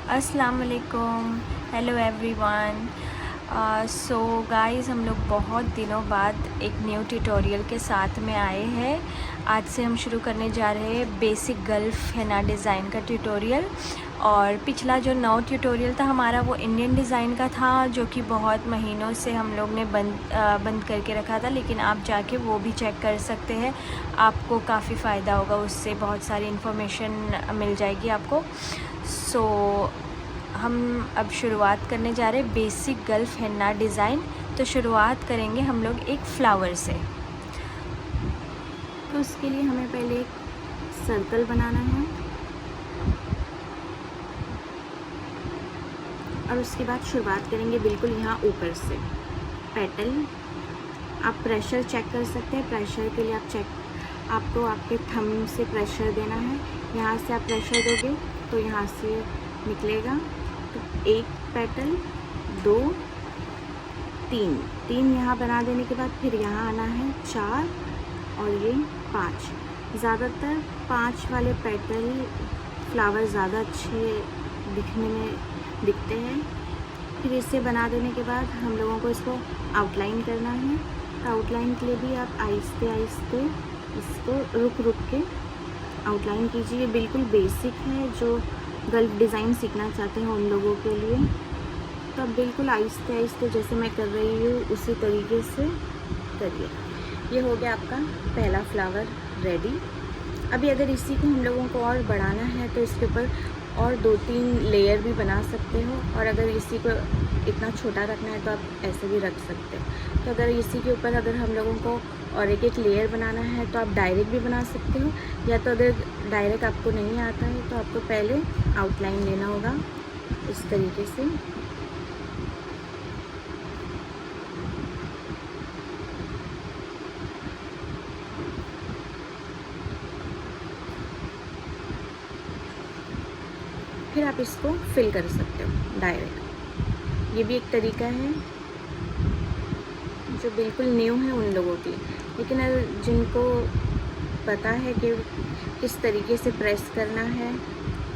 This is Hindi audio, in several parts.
अस्सलाम वालेकुम, हेलो एवरीवन। सो गाइस, हम लोग बहुत दिनों बाद एक न्यू ट्यूटोरियल के साथ में आए हैं। आज से हम शुरू करने जा रहे हैं बेसिक गल्फ हेना डिज़ाइन का ट्यूटोरियल। और पिछला जो नौ ट्यूटोरियल था हमारा वो इंडियन डिज़ाइन का था, जो कि बहुत महीनों से हम लोग ने बंद करके रखा था, लेकिन आप जाके वो भी चेक कर सकते हैं। आपको काफ़ी फ़ायदा होगा उससे, बहुत सारी इन्फॉर्मेशन मिल जाएगी आपको। सो हम अब शुरुआत करने जा रहे हैं बेसिक गल्फ हेना डिज़ाइन। तो शुरुआत करेंगे हम लोग एक फ्लावर से। तो उसके लिए हमें पहले एक सर्कल बनाना है और उसके बाद शुरुआत करेंगे बिल्कुल यहाँ ऊपर से पेटल। आप प्रेशर चेक कर सकते हैं। प्रेशर के लिए आपको आपके थंब से प्रेशर देना है। यहाँ से आप प्रेशर दोगे तो यहाँ से निकलेगा। तो एक पेटल, दो, तीन यहाँ बना देने के बाद फिर यहाँ आना है 4 और ये 5। ज़्यादातर 5 वाले पेटल फ्लावर ज़्यादा अच्छे दिखने में दिखते हैं। फिर इसे बना देने के बाद हम लोगों को इसको आउटलाइन करना है। तो आउटलाइन के लिए भी आप आहिस्ते आहिस्ते इसको रुक के आउटलाइन कीजिए। बिल्कुल बेसिक है, जो गल्फ डिज़ाइन सीखना चाहते हैं उन लोगों के लिए। तो आप बिल्कुल आहिस्ते आहिस्ते जैसे मैं कर रही हूँ उसी तरीके से करिए। ये हो गया आपका पहला फ्लावर रेडी। अभी अगर इसी को हम लोगों को और बढ़ाना है तो इसके ऊपर और 2-3 लेयर भी बना सकते हो। और अगर इसी को इतना छोटा रखना है तो आप ऐसे भी रख सकते हो। तो अगर इसी के ऊपर अगर हम लोगों को और एक लेयर बनाना है तो आप डायरेक्ट भी बना सकते हो, या तो अगर डायरेक्ट आपको नहीं आता है तो आपको पहले आउटलाइन लेना होगा इस तरीके से। फिर आप इसको फिल कर सकते हो डायरेक्ट। ये भी एक तरीका है जो बिल्कुल न्यू है उन लोगों के लिए, लेकिन अगर जिनको पता है कि किस तरीके से प्रेस करना है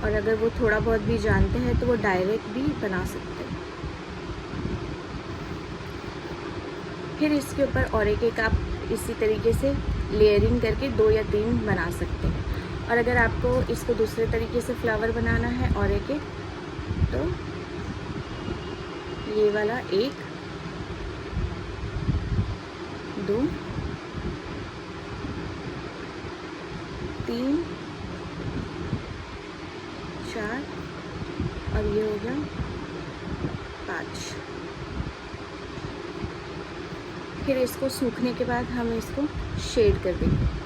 और अगर वो थोड़ा बहुत भी जानते हैं तो वो डायरेक्ट भी बना सकते हैं। फिर इसके ऊपर और एक आप इसी तरीके से लेयरिंग करके 2 या 3 बना सकते हैं। और अगर आपको इसको दूसरे तरीके से फ्लावर बनाना है और एक तो ये वाला 1, 2, 3, 4 और ये हो गया 5। फिर इसको सूखने के बाद हम इसको शेड कर देंगे।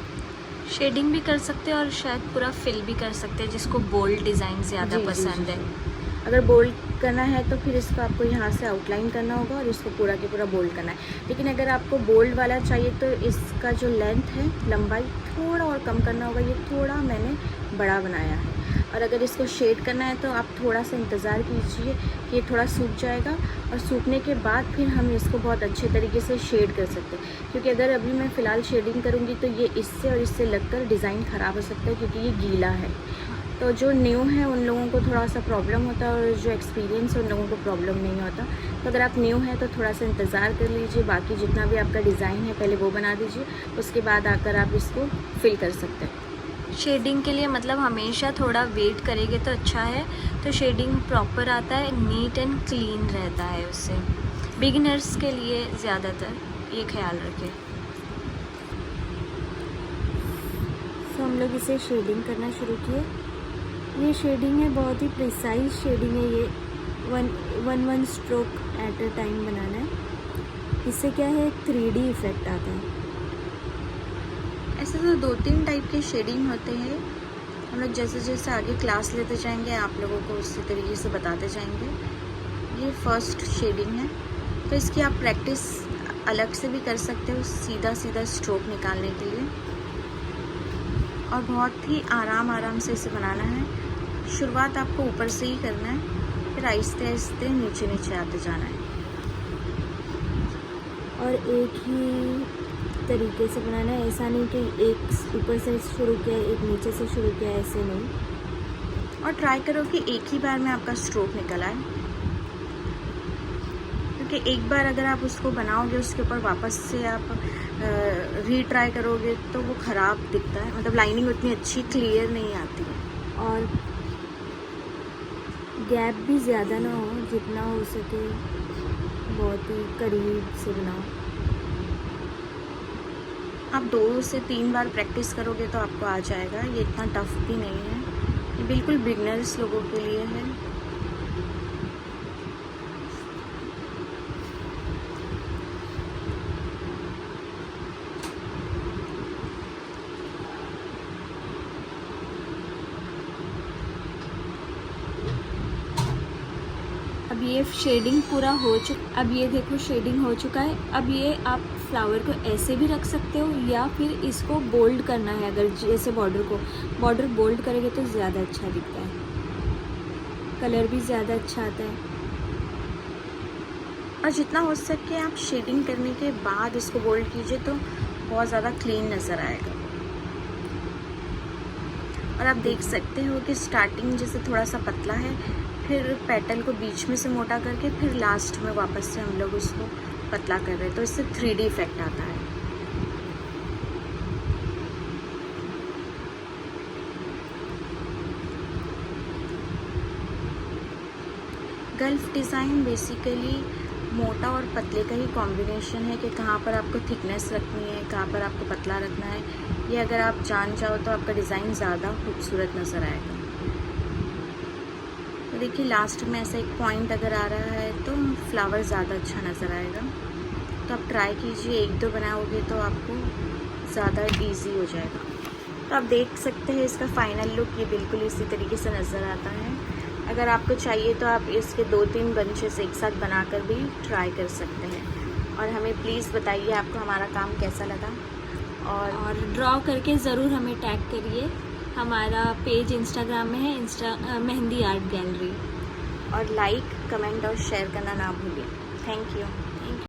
शेडिंग भी कर सकते हैं और शायद पूरा फिल भी कर सकते हैं, जिसको बोल्ड डिज़ाइन ज़्यादा पसंद है। अगर बोल्ड करना है तो फिर इसको आपको यहाँ से आउटलाइन करना होगा और इसको पूरा के पूरा बोल्ड करना है। लेकिन अगर आपको बोल्ड वाला चाहिए तो इसका जो लेंथ है, लंबाई थोड़ा और कम करना होगा। ये थोड़ा मैंने बड़ा बनाया है। और अगर इसको शेड करना है तो आप थोड़ा सा इंतज़ार कीजिए कि ये थोड़ा सूख जाएगा, और सूखने के बाद फिर हम इसको बहुत अच्छे तरीके से शेड कर सकते हैं। क्योंकि अगर अभी मैं फ़िलहाल शेडिंग करूँगी तो ये इससे और इससे लगकर डिज़ाइन ख़राब हो सकता है, क्योंकि ये गीला है। तो जो न्यू है उन लोगों को थोड़ा सा प्रॉब्लम होता है, और जो एक्सपीरियंस है उन लोगों को प्रॉब्लम नहीं होता। तो अगर आप न्यू हैं तो थोड़ा सा इंतज़ार कर लीजिए। बाकी जितना भी आपका डिज़ाइन है पहले वो बना दीजिए, उसके बाद आकर आप इसको फिल कर सकते हैं। शेडिंग के लिए मतलब हमेशा थोड़ा वेट करेंगे तो अच्छा है। तो शेडिंग प्रॉपर आता है, नीट एंड क्लीन रहता है उससे। बिगिनर्स के लिए ज़्यादातर ये ख्याल रखें। तो हम लोग इसे शेडिंग करना शुरू किए। ये शेडिंग है, बहुत ही प्रिसाइज शेडिंग है। ये one stroke at a time बनाना है। इससे क्या है, 3D इफ़ेक्ट आता है। ऐसे तो 2-3 टाइप के शेडिंग होते हैं। हम लोग जैसे जैसे आगे क्लास लेते जाएंगे आप लोगों को उसी तरीके से बताते जाएंगे। ये फर्स्ट शेडिंग है, तो इसकी आप प्रैक्टिस अलग से भी कर सकते हो, सीधा सीधा स्ट्रोक निकालने के लिए। और बहुत ही आराम से इसे बनाना है। शुरुआत आपको ऊपर से ही करना है, फिर आहिस्ते आहिस्ते नीचे नीचे आते जाना है। और एक ही तरीके से बनाना है, ऐसा नहीं कि एक ऊपर से शुरू किया एक नीचे से शुरू किया, ऐसे नहीं। और ट्राई करो कि एक ही बार में आपका स्ट्रोक निकल आए, क्योंकि एक बार अगर आप उसको बनाओगे उसके ऊपर वापस से आप रीट्राई करोगे तो वो ख़राब दिखता है, मतलब लाइनिंग उतनी अच्छी क्लियर नहीं आती है। और गैप भी ज़्यादा ना हो, जितना हो सके बहुत ही करीब से बनाओ। आप 2 से 3 बार प्रैक्टिस करोगे तो आपको आ जाएगा, ये इतना टफ भी नहीं है, ये बिल्कुल बिगनर्स लोगों के लिए है। अब ये शेडिंग पूरा हो चुका, अब ये देखो शेडिंग हो चुका है। अब ये आप फ्लावर को ऐसे भी रख सकते हो या फिर इसको बोल्ड करना है, अगर जैसे बॉर्डर बोल्ड करेंगे तो ज़्यादा अच्छा दिखता है, कलर भी ज़्यादा अच्छा आता है। और जितना हो सके आप शेडिंग करने के बाद इसको बोल्ड कीजिए तो बहुत ज़्यादा क्लीन नज़र आएगा। और आप देख सकते हो कि स्टार्टिंग जैसे थोड़ा सा पतला है, फिर पेटल को बीच में से मोटा करके फिर लास्ट में वापस से हम लोग उसको पतला कर रहे हैं, तो इससे 3D इफेक्ट आता है। गल्फ डिज़ाइन बेसिकली मोटा और पतले का ही कॉम्बिनेशन है कि कहाँ पर आपको थिकनेस रखनी है, कहाँ पर आपको पतला रखना है। ये अगर आप जान जाओ तो आपका डिज़ाइन ज़्यादा खूबसूरत नज़र आएगा। तो देखिए लास्ट में ऐसा एक पॉइंट अगर आ रहा है तो फ्लावर ज़्यादा अच्छा नज़र आएगा। तो आप ट्राई कीजिए, 1-2 बनाओगे तो आपको ज़्यादा इजी हो जाएगा। तो आप देख सकते हैं इसका फाइनल लुक, ये बिल्कुल इसी तरीके से नज़र आता है। अगर आपको चाहिए तो आप इसके 2-3 बंचेस एक साथ बनाकर भी ट्राई कर सकते हैं। और हमें प्लीज़ बताइए आपको हमारा काम कैसा लगा, और ड्रॉ करके ज़रूर हमें टैग करिए। हमारा पेज इंस्टाग्राम में है, मेहंदी आर्ट गैलरी। और लाइक, कमेंट और शेयर करना ना भूलिए। Thank you.